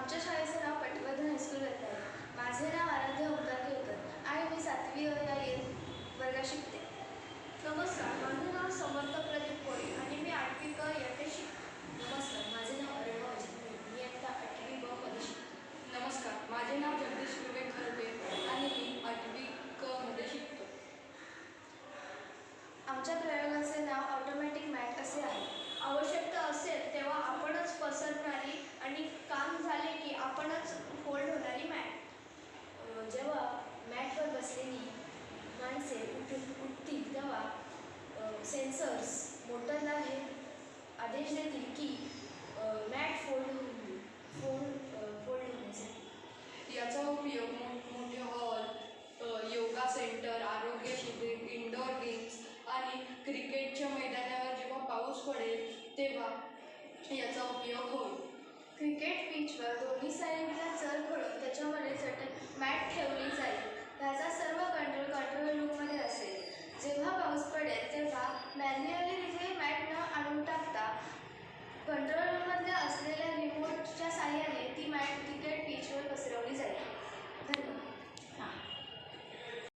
आमच्या शाळेचं नाव पटवर्धन हायस्कूल आहे. माझे नाव आराध्य ओंकार केळकर आणि मी 7वी वर्गात शिकते. नमस्कार, माझे नाव समर्थ प्रदीप कोळी आणि मी 8वी क इयत्तेत शिकते. नमस्कार, माझे नाव अरणव अजित मोरे. मी आता 8वी ब मध्ये शिकते. नमस्कार, माझे नाव जगदीश विवेक खरपे आणि मी 8वी क मध्ये शिकतो. आमच्या प्रयोगाचे नाव ऑटोमॅटिक मॅट असे आहे. आवश्यकता असेल तेव्हा आपणच पसरणारी आणि काम झाले की आपणच फोल्ड होणारी मॅट. जेव्हा मॅटवर बसलेली माणसे उठतील तेव्हा सेन्सर्स मोटरला हे आदेश देतील की मॅट फोल्ड होण्यासाठी. याचा उपयोग मोठमोठे हॉल, योगा सेंटर, आरोग्य शिबिर, इंडोर गेम्स आणि क्रिकेटच्या मैदानावर जेव्हा पाऊस पडेल तेव्हा याचा उपयोग होईल. क्रिकेट पिचवर दोन्ही साईडला चर खोडून त्याच्यामध्ये मॅट ठेवली जाईल. त्याचा सर्व कंट्रोल रूममध्ये असेल. जेव्हा पाऊस पडेल तेव्हा मॅन्युअली तिथे मॅट न आणून टाकता कंट्रोल रूममधल्या असलेल्या रिमोटच्या साहाय्याने